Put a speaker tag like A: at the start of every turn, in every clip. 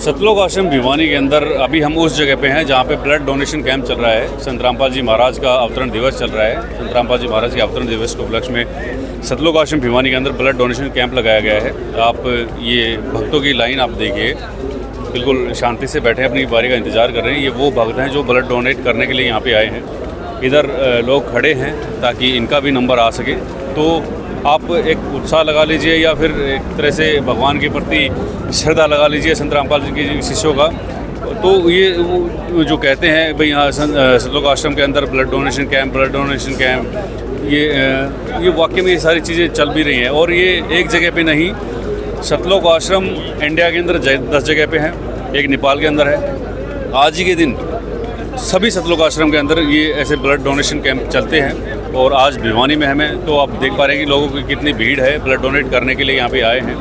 A: सतलोक आश्रम भिवानी के अंदर अभी हम उस जगह पे हैं जहाँ पे ब्लड डोनेशन कैंप चल रहा है। संत रामपाल जी महाराज का अवतरण दिवस चल रहा है। संत रामपाल जी महाराज के अवतरण दिवस के उपलक्ष्य में सतलोक आश्रम भिवानी के अंदर ब्लड डोनेशन कैंप लगाया गया है। आप ये भक्तों की लाइन आप देखिए, बिल्कुल शांति से बैठे अपनी बारी का इंतज़ार कर रहे हैं। ये वो भक्त हैं जो ब्लड डोनेट करने के लिए यहाँ पे आए हैं। इधर लोग खड़े हैं ताकि इनका भी नंबर आ सके। तो आप एक उत्साह लगा लीजिए या फिर एक तरह से भगवान के प्रति श्रद्धा लगा लीजिए संत रामपाल जी के शिष्यों का। तो ये जो कहते हैं भाई यहाँ सतलोक आश्रम के अंदर ब्लड डोनेशन कैंप, ये वाकई में ये सारी चीज़ें चल भी रही हैं। और ये एक जगह पे नहीं, सतलोक आश्रम इंडिया के अंदर 10 जगह पे है, एक नेपाल के अंदर है। आज ही के दिन सभी सतलोक आश्रम के अंदर ये ऐसे ब्लड डोनेशन कैंप चलते हैं। और आज भिवानी में हमें तो आप देख पा रहे हैं कि लोगों की कितनी भीड़ है, ब्लड डोनेट करने के लिए यहाँ पे आए हैं।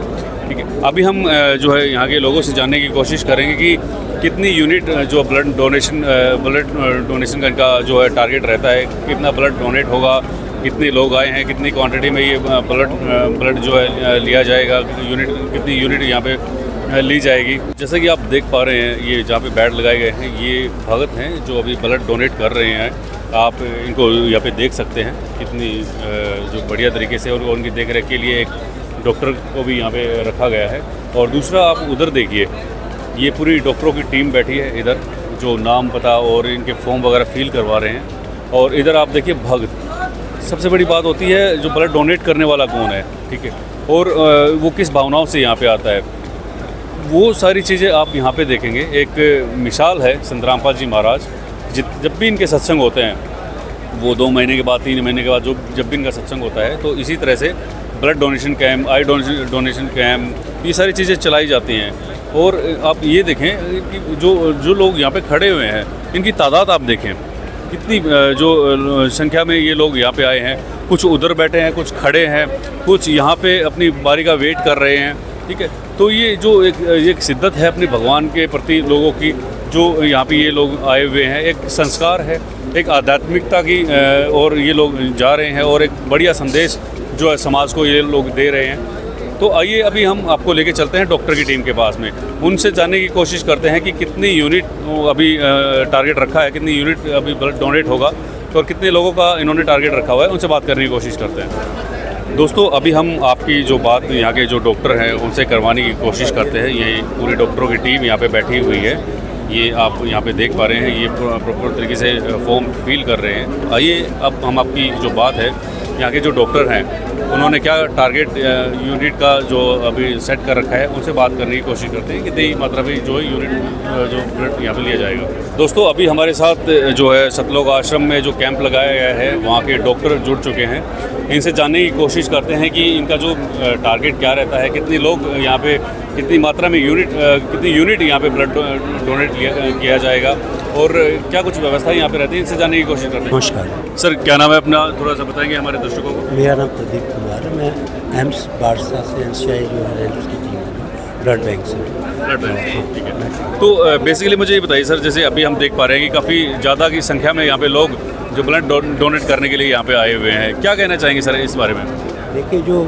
A: ठीक है, अभी हम जो है यहाँ के लोगों से जानने की कोशिश करेंगे कि कितनी यूनिट जो ब्लड डोनेशन का इनका जो है टारगेट रहता है, कितना ब्लड डोनेट होगा, कितने लोग आए हैं, कितनी क्वांटिटी में ये ब्लड जो है लिया जाएगा, कितनी यूनिट यहाँ पे ली जाएगी। जैसा कि आप देख पा रहे हैं, ये जहाँ पे बेड लगाए गए हैं, ये भगत हैं जो अभी ब्लड डोनेट कर रहे हैं। आप इनको यहाँ पे देख सकते हैं कितनी जो बढ़िया तरीके से, और उनकी देख रेख के लिए एक डॉक्टर को भी यहाँ पे रखा गया है। और दूसरा आप उधर देखिए, ये पूरी डॉक्टरों की टीम बैठी है इधर, जो नाम पता और इनके फॉर्म वगैरह फिल करवा रहे हैं। और इधर आप देखिए भक्त। सबसे बड़ी बात होती है जो ब्लड डोनेट करने वाला कौन है, ठीक है, और वो किस भावनाओं से यहाँ पे आता है, वो सारी चीज़ें आप यहाँ पे देखेंगे। एक मिसाल है संत रामपाल जी महाराज, जब भी इनके सत्संग होते हैं, वो 2 महीने के बाद 3 महीने के बाद जब भी इनका सत्संग होता है, तो इसी तरह से ब्लड डोनेशन कैंप, आई डोनेशन कैंप, ये सारी चीज़ें चलाई जाती हैं। और आप ये देखें कि जो लोग यहाँ पे खड़े हुए हैं, इनकी तादाद आप देखें कितनी, जो संख्या में ये लोग यहाँ पे आए हैं। कुछ उधर बैठे हैं, कुछ खड़े हैं, कुछ यहाँ पे अपनी बारी का वेट कर रहे हैं। ठीक है, तो ये जो एक शिद्दत है अपने भगवान के प्रति लोगों की, जो यहाँ पे ये लोग आए हुए हैं, एक संस्कार है, एक आध्यात्मिकता की और ये लोग जा रहे हैं, और एक बढ़िया संदेश जो है समाज को ये लोग दे रहे हैं। तो आइए अभी हम आपको लेके चलते हैं डॉक्टर की टीम के पास में, उनसे जानने की कोशिश करते हैं कि कितनी यूनिट अभी टारगेट रखा है, कितनी यूनिट अभी ब्लड डोनेट होगा, और कितने लोगों का इन्होंने टारगेट रखा हुआ है। उनसे बात करने की कोशिश करते हैं। दोस्तों, अभी हम आपकी जो बात यहाँ के जो डॉक्टर हैं उनसे करवाने की कोशिश करते हैं। ये पूरी डॉक्टरों की टीम यहाँ पे बैठी हुई है, ये आप यहाँ पे देख पा रहे हैं, ये प्रॉपर तरीके से फॉर्म फिल कर रहे हैं। आइए अब हम आपकी जो बात है, यहाँ के जो डॉक्टर हैं उन्होंने क्या टारगेट यूनिट का जो अभी सेट कर रखा है, उनसे बात करने की कोशिश करते हैं कितनी मात्रा में जो है यूनिट जो ब्लड यहाँ पे लिया जाएगा। दोस्तों, अभी हमारे साथ जो है सतलोक आश्रम में जो कैंप लगाया गया है, वहाँ के डॉक्टर जुड़ चुके हैं। इनसे जानने की कोशिश करते हैं कि इनका जो टारगेट क्या रहता है, कितने लोग यहाँ पे, कितनी मात्रा में कितनी यूनिट यहाँ पे ब्लड डोनेट किया जाएगा, और क्या कुछ व्यवस्था यहाँ पे रहती है, इनसे जानने की कोशिश करते हैं।
B: नमस्कार
A: सर, क्या नाम है अपना, थोड़ा सा बताएंगे हमारे दर्शकों को।
B: मेरा नाम प्रदीप कुमार है, मैं एम्स बारसा से NCI जो है उसकी टीम है, ब्लड बैंक से।
A: ब्लड बैंक, ठीक है। तो बेसिकली मुझे ये बताइए सर, जैसे अभी हम देख पा रहे हैं कि काफ़ी ज़्यादा की संख्या में यहाँ पे लोग जो ब्लड डोनेट करने के लिए यहाँ पे आए हुए हैं, क्या कहना चाहेंगे सर इस बारे में?
B: देखिए, जो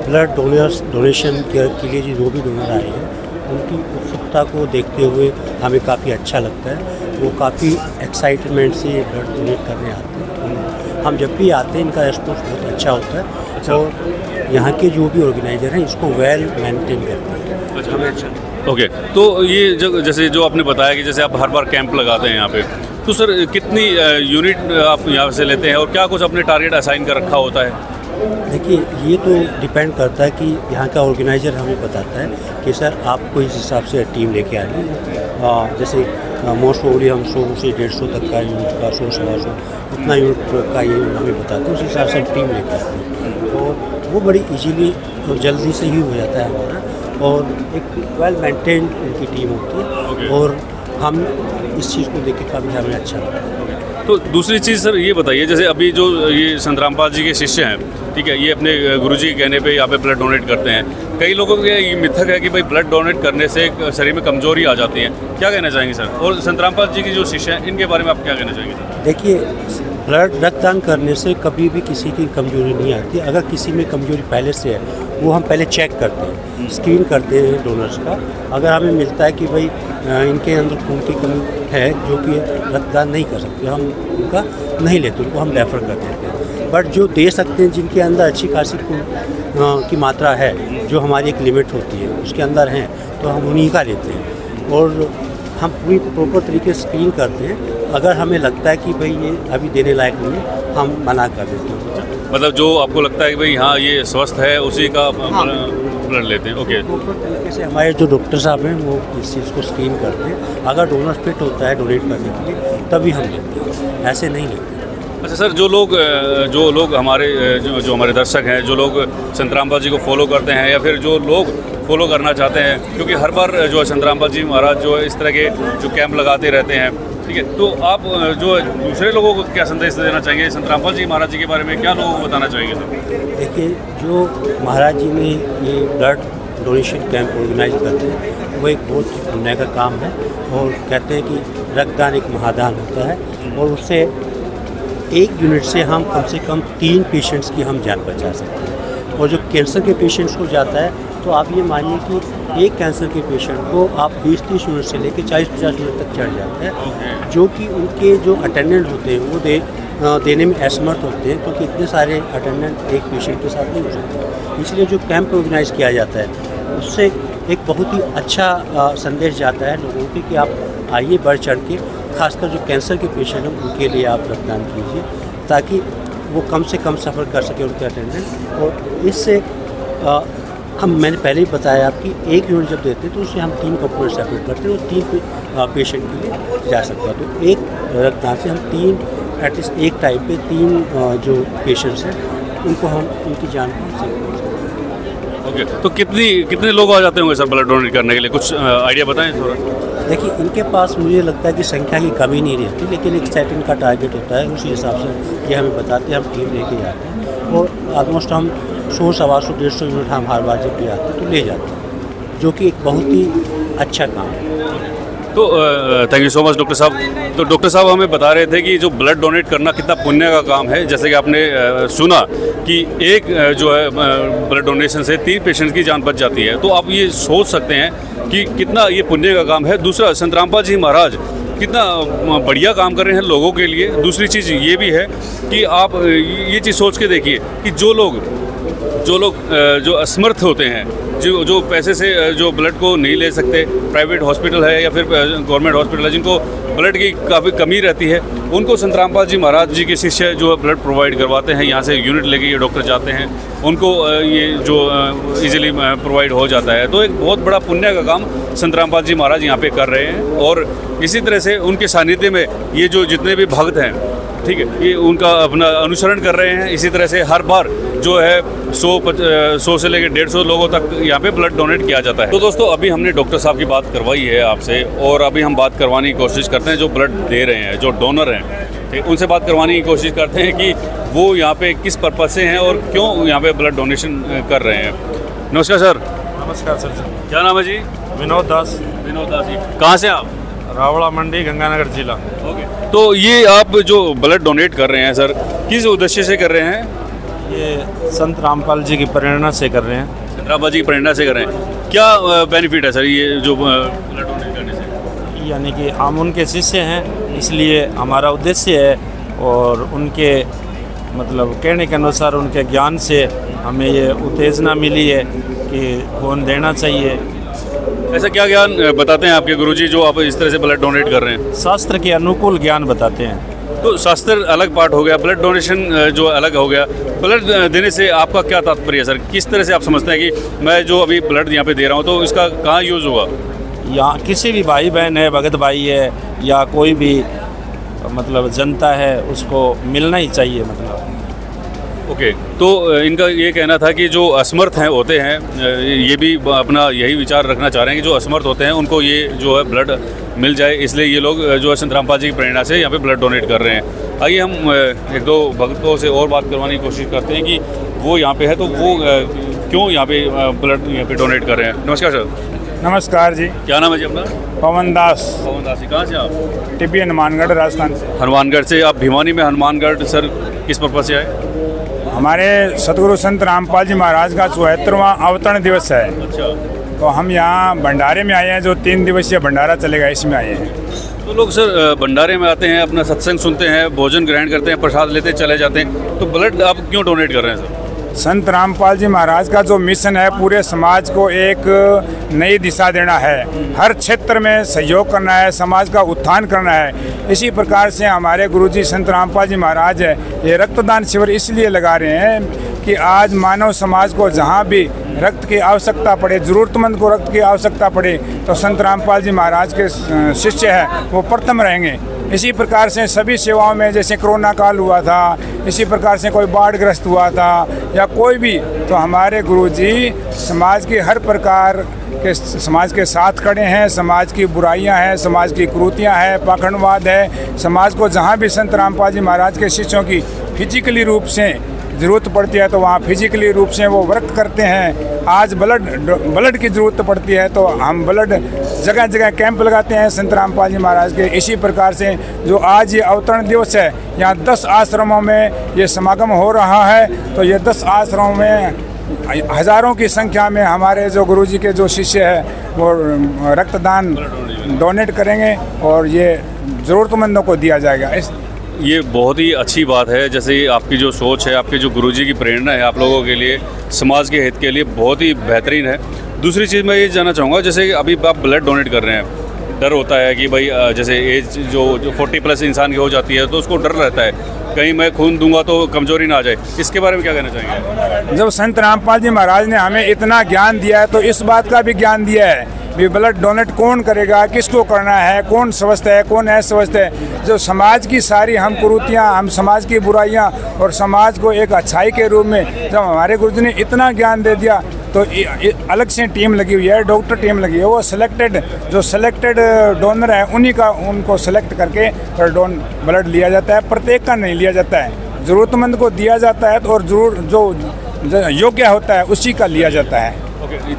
B: ब्लड डोनेशन के लिए जो भी डोनर आए हैं, उनकी उत्सुकता को देखते हुए हमें काफ़ी अच्छा लगता है। वो काफ़ी एक्साइटमेंट से ब्लड डोनेट करने आते हैं। हम जब भी आते हैं, इनका रिस्पॉन्स बहुत अच्छा होता है। अच्छा। और यहाँ के जो भी ऑर्गेनाइजर हैं इसको वेल मेंटेन करते हैं।
A: अच्छा, हमें अच्छा। ओके, तो ये जैसे जो आपने बताया कि जैसे आप हर बार कैंप लगाते हैं यहाँ पे, तो सर कितनी यूनिट आप यहाँ से लेते हैं, और क्या कुछ अपने टारगेट असाइन कर रखा होता है?
B: देखिए, ये तो डिपेंड करता है कि यहाँ का ऑर्गेनाइज़र हमें बताता है कि सर आपको इस हिसाब से टीम लेके आनी है। जैसे मोस्ट प्रोबेबली हम 100 से 150 तक का यूनिट का, 100-125 इतना यूनिट का ये हमें बताते हैं, उस हिसाब से हम टीम लेके आते हैं। और वो बड़ी इजीली और जल्दी से ही हो जाता है हमारा, और एक वेल मेंटेन्ड उनकी टीम होती है।
A: Okay.
B: और हम इस चीज़ को देख के काफ़ी हमें अच्छा लगता है।
A: तो दूसरी चीज़ सर ये बताइए, जैसे अभी जो ये संत रामपाल जी के शिष्य हैं, ठीक है, ये अपने गुरुजी के कहने पे यहाँ पे ब्लड डोनेट करते हैं। कई लोगों के ये मिथक है कि भाई ब्लड डोनेट करने से शरीर में कमजोरी आ जाती है, क्या कहना चाहेंगे सर? और संत रामपाल जी के जो शिष्य हैं, इनके बारे में आप क्या कहना चाहेंगे सर?
B: देखिए, ब्लड रक्तदान करने से कभी भी किसी की कमजोरी नहीं आती। अगर किसी में कमजोरी पहले से है वो हम पहले चेक करते हैं, स्क्रीन करते हैं डोनर्स का। अगर हमें मिलता है कि भाई इनके अंदर खून की कमी है जो कि रक्तदान नहीं कर सकते, हम उनका नहीं लेते, उनको हम रेफ़र कर देते हैं। बट जो दे सकते हैं जिनके अंदर अच्छी खासी खून की मात्रा है, जो हमारी एक लिमिट होती है उसके अंदर हैं, तो हम उन्हीं का लेते हैं और हम पूरी प्रॉपर तरीके से स्क्रीन करते हैं। अगर हमें लगता है कि भाई ये अभी देने लायक नहीं है, हम मना कर देते हैं।
A: मतलब जो आपको लगता है कि भाई हाँ ये स्वस्थ है उसी का ब्लड लेते हैं। ओके,
B: प्रॉपर तरीके से हमारे जो डॉक्टर साहब हैं वो इस चीज़ को स्क्रीन करते हैं। अगर डोनर फिट होता है डोनेट करने के लिए तभी हम लेते हैं, ऐसे नहीं लेते।
A: अच्छा सर, जो लोग हमारे जो हमारे दर्शक हैं, जो लोग संत रामपाल जी को फॉलो करते हैं या फिर जो लोग फॉलो करना चाहते हैं, क्योंकि हर बार जो है संत रामपाल जी महाराज जो है इस तरह के जो कैंप लगाते रहते हैं, ठीक है, तो आप जो दूसरे लोगों को क्या संदेश देना चाहेंगे संत रामपाल जी महाराज जी के बारे में, क्या लोगों को बताना चाहेंगे सर?
B: देखिए, जो महाराज जी ने ये ब्लड डोनेशन कैंप ऑर्गेनाइज करते हैं वो एक बहुत पुण्य का काम है और कहते हैं कि रक्तदान एक महादान होता है और उससे 1 यूनिट से हम कम से कम 3 पेशेंट्स की हम जान बचा सकते हैं। और जो कैंसर के पेशेंट्स को जाता है तो आप ये मानिए कि एक कैंसर के पेशेंट को आप 20-30 यूनिट से लेकर 40-50 यूनिट तक चढ़ जाते हैं, जो कि उनके जो अटेंडेंट होते हैं वो देने में असमर्थ होते हैं, क्योंकि इतने सारे अटेंडेंट एक पेशेंट के साथ नहीं हो सकते। इसलिए जो कैंप ऑर्गेनाइज किया जाता है उससे एक बहुत ही अच्छा संदेश जाता है लोगों को कि आप आइए बढ़ चढ़ के, खासकर जो कैंसर के पेशेंट हैं उनके लिए आप रक्तदान कीजिए ताकि वो कम से कम सफ़र कर सके उनके अटेंडेंट। और इससे मैंने पहले ही बताया आपकी 1 यूनिट जब देते हैं तो उससे हम 3 कंपोनेंट सेपरेट करते हैं और 3 पेशेंट के लिए जा सकता है। तो एक रक्तदान से हम 3 एटलीस्ट एक टाइम पे 3 जो पेशेंट्स हैं उनको हम उनकी जान को सेव कर सकते हैं।
A: ओके, तो कितने लोग आ जाते होंगे सर ब्लड डोनेट करने के लिए, कुछ आइडिया बताएं थोड़ा?
B: देखिए, इनके पास मुझे लगता है कि संख्या की कमी नहीं रहती, लेकिन एक सेट इनका टारगेट होता है, उसी हिसाब से ये हमें बताते हैं, हम टीम लेके जाते हैं और ऑलमोस्ट हम 100, 125, 150 यूनिट हम हर बार जब भी आते हैं तो ले जाते हैं, जो कि एक बहुत ही अच्छा काम है।
A: तो thank you so much doctor साहब। तो डॉक्टर साहब हमें बता रहे थे कि जो ब्लड डोनेट करना कितना पुण्य का काम है। जैसे कि आपने सुना कि एक जो है ब्लड डोनेशन से 3 पेशेंट की जान बच जाती है, तो आप ये सोच सकते हैं कि कितना ये पुण्य का काम है। दूसरा, संत रामपाल जी महाराज कितना बढ़िया काम कर रहे हैं लोगों के लिए। दूसरी चीज़ ये भी है कि आप ये चीज़ सोच के देखिए कि जो लोग जो असमर्थ होते हैं, जो पैसे से जो ब्लड को नहीं ले सकते, प्राइवेट हॉस्पिटल है या फिर गवर्नमेंट हॉस्पिटल है जिनको ब्लड की काफ़ी कमी रहती है, उनको संत रामपाल जी महाराज जी के शिष्य जो है ब्लड प्रोवाइड करवाते हैं। यहाँ से यूनिट लेके ये डॉक्टर जाते हैं, उनको ये जो इजीली प्रोवाइड हो जाता है। तो एक बहुत बड़ा पुण्य का काम संत रामपाल जी महाराज यहाँ पे कर रहे हैं और इसी तरह से उनके सानिध्य में ये जो जितने भी भक्त हैं, ठीक है, ये उनका अपना अनुसरण कर रहे हैं। इसी तरह से हर बार जो है 100 से लेकर 150 लोगों तक यहाँ पे ब्लड डोनेट किया जाता है। तो दोस्तों, अभी हमने डॉक्टर साहब की बात करवाई है आपसे और अभी हम बात करवाने की कोशिश करते हैं जो ब्लड दे रहे हैं, जो डोनर हैं, ठीक, उनसे बात करवाने की कोशिश करते हैं कि वो यहाँ पे किस पर्पज़ से हैं और क्यों यहाँ पे ब्लड डोनेशन कर रहे हैं। नमस्कार सर।
C: नमस्कार सर जी।
A: क्या नाम है जी?
C: विनोद दास।
A: विनोद दास जी, कहाँ से आप?
C: रावड़ा मंडी, गंगानगर जिला।
A: ओके, तो ये आप जो ब्लड डोनेट कर रहे हैं सर, किस उद्देश्य से कर रहे हैं?
C: ये संत रामपाल जी की प्रेरणा से कर रहे हैं।
A: संत रामपाल जी की प्रेरणा से कर रहे हैं। क्या बेनिफिट है सर ये जो ब्लड डोनेट करने से?
C: यानी कि हम उनके शिष्य हैं, इसलिए हमारा उद्देश्य है और उनके मतलब कहने के अनुसार उनके ज्ञान से हमें ये उत्तेजना मिली है कि खून देना चाहिए।
A: ऐसा क्या ज्ञान बताते हैं आपके गुरुजी जो आप इस तरह से ब्लड डोनेट कर रहे हैं?
C: शास्त्र के अनुकूल ज्ञान बताते हैं।
A: तो शास्त्र अलग पार्ट हो गया, ब्लड डोनेशन जो अलग हो गया। ब्लड देने से आपका क्या तात्पर्य है सर? किस तरह से आप समझते हैं कि मैं जो अभी ब्लड यहाँ पे दे रहा हूँ तो इसका कहाँ यूज़ होगा?
C: या किसी भी भाई बहन है, भगत भाई है या कोई भी मतलब जनता है, उसको मिलना ही चाहिए मतलब।
A: ओके, तो इनका ये कहना था कि जो असमर्थ हैं होते हैं, ये भी अपना यही विचार रखना चाह रहे हैं कि जो असमर्थ होते हैं उनको ये जो है ब्लड मिल जाए, इसलिए ये लोग जो है संत रामपाल जी की प्रेरणा से यहाँ पे ब्लड डोनेट कर रहे हैं। आइए हम 1-2 भक्तों से और बात करवाने की कोशिश करते हैं कि वो यहाँ पे है तो वो क्यों यहाँ पे ब्लड यहाँ पे डोनेट कर रहे हैं। नमस्कार सर।
D: नमस्कार जी।
A: क्या नाम है जी अपना?
D: पवन दास।
A: पवन दास जी, कहाँ से आप?
D: टिब्बी हनुमानगढ़ राजस्थान से।
A: हनुमानगढ़ से। आप भिवानी में हनुमानगढ़ सर किस पर्पज से आए?
D: हमारे सतगुरु संत रामपाल जी महाराज का 74वां अवतरण दिवस है।
A: अच्छा।
D: तो हम यहाँ भंडारे में आए हैं, जो 3 दिवसीय भंडारा चलेगा, इसमें आए हैं।
A: तो लोग सर भंडारे में आते हैं, अपना सत्संग सुनते हैं, भोजन ग्रहण करते हैं, प्रसाद लेते चले जाते हैं, तो ब्लड आप क्यों डोनेट कर रहे हैं सर?
D: संत रामपाल जी महाराज का जो मिशन है, पूरे समाज को एक नई दिशा देना है, हर क्षेत्र में सहयोग करना है, समाज का उत्थान करना है। इसी प्रकार से हमारे गुरुजी संत रामपाल जी महाराज है ये रक्तदान शिविर इसलिए लगा रहे हैं कि आज मानव समाज को जहाँ भी रक्त की आवश्यकता पड़े, ज़रूरतमंद को रक्त की आवश्यकता पड़े, तो संत रामपाल जी महाराज के शिष्य हैं वो प्रथम रहेंगे। इसी प्रकार से सभी सेवाओं में, जैसे कोरोना काल हुआ था, इसी प्रकार से कोई बाढ़ग्रस्त हुआ था या कोई भी, तो हमारे गुरुजी समाज की हर प्रकार के समाज के साथ खड़े हैं। समाज की बुराइयां हैं, समाज की कुरीतियां हैं, पाखंडवाद है, समाज को जहां भी संत रामपाल जी महाराज के शिष्यों की फिजिकली रूप से ज़रूरत पड़ती है तो वहाँ फिजिकली रूप से वो वर्क करते हैं। आज ब्लड की ज़रूरत पड़ती है तो हम ब्लड जगह जगह कैंप लगाते हैं संत रामपाल जी महाराज के। इसी प्रकार से जो आज ये अवतरण दिवस है, यहाँ 10 आश्रमों में ये समागम हो रहा है। तो ये 10 आश्रमों में हज़ारों की संख्या में हमारे जो गुरुजी के जो शिष्य हैं वो रक्तदान डोनेट करेंगे और ये ज़रूरतमंदों को दिया जाएगा।
A: ये बहुत ही अच्छी बात है। जैसे आपकी जो सोच है, आपके जो गुरुजी की प्रेरणा है आप लोगों के लिए, समाज के हित के लिए बहुत ही बेहतरीन है। दूसरी चीज़ मैं ये जानना चाहूँगा, जैसे अभी आप ब्लड डोनेट कर रहे हैं, डर होता है कि भाई जैसे एज जो 40+ इंसान की हो जाती है तो उसको डर रहता है कहीं मैं खून दूंगा तो कमजोरी ना आ जाए, इसके बारे में क्या कहना चाहेंगे?
D: जब संत रामपाल जी महाराज ने हमें इतना ज्ञान दिया है तो इस बात का भी ज्ञान दिया है भी ब्लड डोनेट कौन करेगा, किसको करना है, कौन स्वस्थ है, कौन अस्वस्थ है। जो समाज की सारी हम कुरीतियाँ, हम समाज की बुराइयाँ और समाज को एक अच्छाई के रूप में जब हमारे गुरुजी ने इतना ज्ञान दे दिया तो अलग से टीम लगी हुई है, डॉक्टर टीम लगी है। वो जो सिलेक्टेड डोनर है उनको सेलेक्ट करके ब्लड लिया जाता है। प्रत्येक का नहीं लिया जाता है, ज़रूरतमंद को दिया जाता है और जो योग्य होता है उसी का लिया जाता है।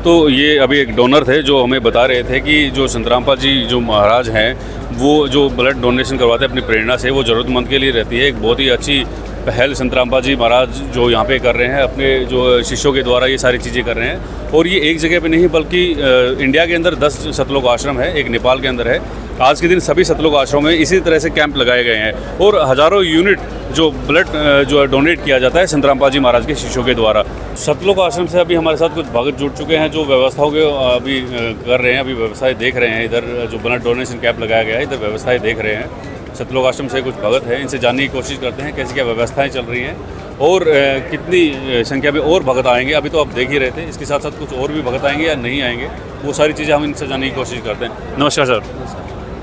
A: तो ये अभी एक डोनर थे जो हमें बता रहे थे कि जो संत रामपाल जी जो महाराज हैं वो जो ब्लड डोनेशन करवाते हैं अपनी प्रेरणा से, वो ज़रूरतमंद के लिए रहती है। एक बहुत ही अच्छी पहल संत रामपाल जी महाराज जो यहाँ पे कर रहे हैं, अपने जो शिष्यों के द्वारा ये सारी चीज़ें कर रहे हैं। और ये एक जगह पे नहीं बल्कि इंडिया के अंदर 10 सतलोक आश्रम है, एक नेपाल के अंदर है। आज के दिन सभी सतलोक आश्रमों में इसी तरह से कैंप लगाए गए हैं और हज़ारों यूनिट जो ब्लड जो डोनेट किया जाता है संत रामपाल जी महाराज के शिष्यों के द्वारा। सतलोक आश्रम से अभी हमारे साथ कुछ भगत जुड़ चुके हैं जो व्यवस्थाओं के अभी कर रहे हैं, अभी व्यवस्थाएँ देख रहे हैं। इधर जो ब्लड डोनेशन कैंप लगाया गया है, इधर व्यवस्थाएँ देख रहे हैं। सतलोक आश्रम से कुछ भगत हैं, इनसे जानने की कोशिश करते हैं कैसी क्या व्यवस्थाएं चल रही हैं और कितनी संख्या में और भगत आएंगे। अभी तो आप देख ही रहे थे, इसके साथ साथ कुछ और भी भगत आएंगे या नहीं आएंगे, वो सारी चीज़ें हम इनसे जानने की कोशिश करते हैं। नमस्कार सर,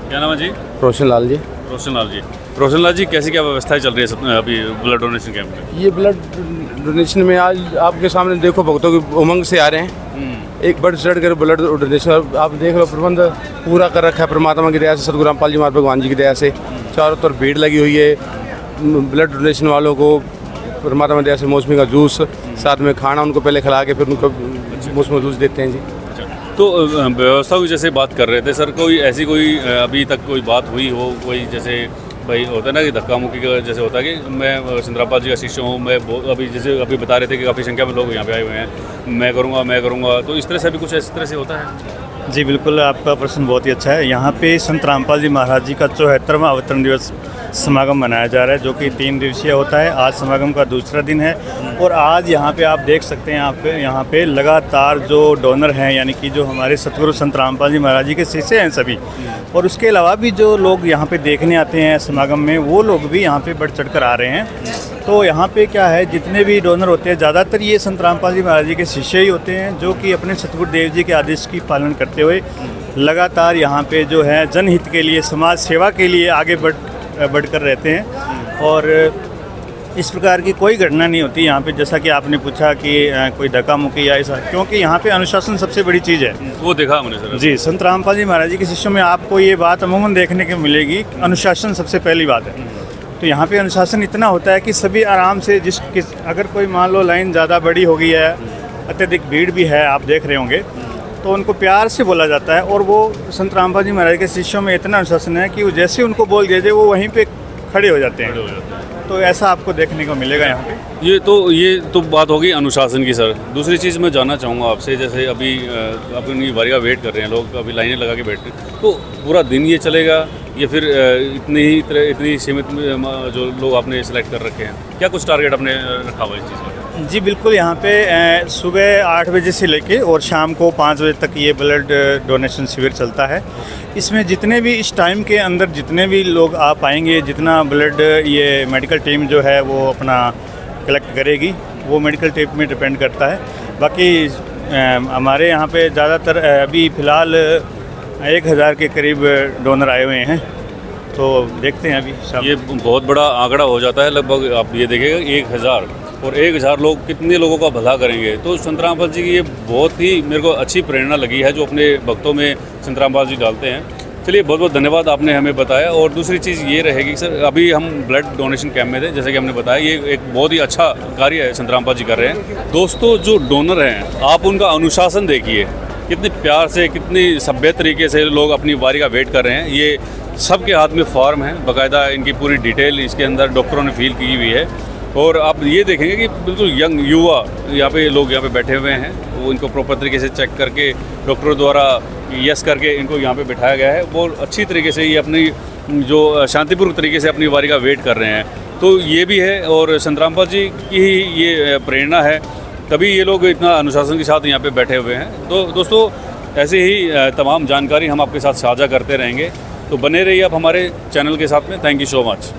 A: क्या नाम है जी?
E: रोशन लाल जी।
A: रोशन लाल जी, रोशन लाल जी कैसी क्या व्यवस्थाएं चल रही है अभी ब्लड डोनेशन कैंप में?
E: ये ब्लड डोनेशन में आज आपके सामने देखो भक्तों की उमंग से आ रहे हैं, एक बढ़ चढ़ कर ब्लड डोनेशन आप देख लो। प्रबंध पूरा कर रखा है परमात्मा की दया से, सतगुरु रामपाल जी महाराज भगवान जी की दया से। चारों तरफ भीड़ लगी हुई है ब्लड डोनेशन वालों को, परमात्मा की दया से मौसमी का जूस, साथ में खाना उनको पहले खिला के फिर उनको मौसमी जूस देते हैं जी।
A: तो व्यवस्था की जैसे बात कर रहे थे सर, कोई ऐसी कोई अभी तक कोई बात हुई हो, कोई जैसे भाई होता है ना कि धक्का मुक्की का जैसे होता है कि मैं संत रामपाल जी का शिष्य हूँ, मैं अभी जैसे अभी बता रहे थे कि काफ़ी संख्या में लोग यहाँ पे आए हुए हैं, मैं करूँगा, तो इस तरह से भी कुछ इस तरह से होता है?
F: जी बिल्कुल, आपका प्रश्न बहुत ही अच्छा है। यहाँ पे संत रामपाल जी महाराज जी का 74वां अवतरण दिवस समागम मनाया जा रहा है, जो कि 3 दिवसीय होता है। आज समागम का दूसरा दिन है और आज यहाँ पे आप देख सकते हैं यहाँ पे लगातार जो डोनर हैं, यानी कि जो हमारे सतगुरु संत रामपाल जी महाराज जी के शिष्य हैं सभी, और उसके अलावा भी जो लोग यहाँ पे देखने आते हैं समागम में, वो लोग भी यहाँ पे बढ़ चढ़ कर आ रहे हैं। तो यहाँ पे क्या है, जितने भी डोनर होते हैं ज़्यादातर ये संत रामपाल जी महाराज जी के शिष्य ही होते हैं, जो कि अपने सतगुरुदेव जी के आदेश की पालन करते हुए लगातार यहाँ पे जो है जनहित के लिए, समाज सेवा के लिए आगे बढ़कर रहते हैं। और इस प्रकार की कोई घटना नहीं होती यहाँ पे, जैसा कि आपने पूछा कि कोई धक्का मुक्की या ऐसा, क्योंकि यहाँ पे अनुशासन सबसे बड़ी चीज़ है।
A: वो देखा हमने सर
F: जी, संत रामपाल जी महाराज जी के शिष्यों में आपको ये बात अमूमन देखने को मिलेगी, अनुशासन सबसे पहली बात है। तो यहाँ पे अनुशासन इतना होता है कि सभी आराम से अगर कोई मान लो लाइन ज़्यादा बड़ी हो गई है, अत्यधिक भीड़ भी है, आप देख रहे होंगे, तो उनको प्यार से बोला जाता है। और वो संत रामपाल जी महाराज के शिष्यों में इतना अनुशासन है कि वो जैसे उनको बोल दीजिए वो वहीं पे खड़े हो जाते हैं। तो ऐसा आपको देखने को मिलेगा यहाँ पे।
A: ये तो बात होगी अनुशासन की सर। दूसरी चीज़ मैं जानना चाहूँगा आपसे, जैसे अभी अपनी बारी का वेट कर रहे हैं लोग, अभी लाइनें लगा के बैठ रहे हैं, तो पूरा दिन ये चलेगा या फिर इतनी सीमित जो लोग आपने सेलेक्ट कर रखे हैं, क्या कुछ टारगेट आपने रखा हुआ इस चीज़ का?
F: जी बिल्कुल, यहाँ पे सुबह 8 बजे से लेके और शाम को 5 बजे तक ये ब्लड डोनेशन शिविर चलता है। इसमें जितने भी इस टाइम के अंदर जितने भी लोग आ पाएंगे, जितना ब्लड ये मेडिकल टीम जो है वो अपना कलेक्ट करेगी, वो मेडिकल टीम में डिपेंड करता है। बाकी हमारे यहाँ पे ज़्यादातर अभी फ़िलहाल 1000 के करीब डोनर आए हुए हैं, तो देखते हैं अभी सब।
A: ये बहुत बड़ा आंकड़ा हो जाता है लगभग, आप ये देखिएगा 1000 और 1000 लोग कितने लोगों का भला करेंगे। तो संत रामपाल जी की ये बहुत ही मेरे को अच्छी प्रेरणा लगी है जो अपने भक्तों में संत रामपाल जी डालते हैं। चलिए, बहुत बहुत धन्यवाद, आपने हमें बताया। और दूसरी चीज़ ये रहेगी सर, अभी हम ब्लड डोनेशन कैंप में थे, जैसे कि हमने बताया, ये एक बहुत ही अच्छा कार्य है संत रामपाल जी कर रहे हैं। दोस्तों, जो डोनर हैं, आप उनका अनुशासन देखिए, कितने प्यार से, कितनी सभ्य तरीके से लोग अपनी बारी का वेट कर रहे हैं। ये सबके हाथ में फॉर्म है, बाकायदा इनकी पूरी डिटेल इसके अंदर डॉक्टरों ने फिल की हुई है। और आप ये देखेंगे कि बिल्कुल यंग युवा यहाँ पे लोग यहाँ पे बैठे हुए हैं, वो इनको प्रॉपर तरीके से चेक करके डॉक्टरों द्वारा यस करके इनको यहाँ पे बिठाया गया है। वो अच्छी तरीके से ये अपनी जो शांतिपूर्वक तरीके से अपनी बारी का वेट कर रहे हैं। तो ये भी है, और संत रामपाल जी की ही ये प्रेरणा है, तभी ये लोग इतना अनुशासन के साथ यहाँ पे बैठे हुए हैं। तो दोस्तों, ऐसे ही तमाम जानकारी हम आपके साथ साझा करते रहेंगे, तो बने रहिए आप हमारे चैनल के साथ में। Thank you so much.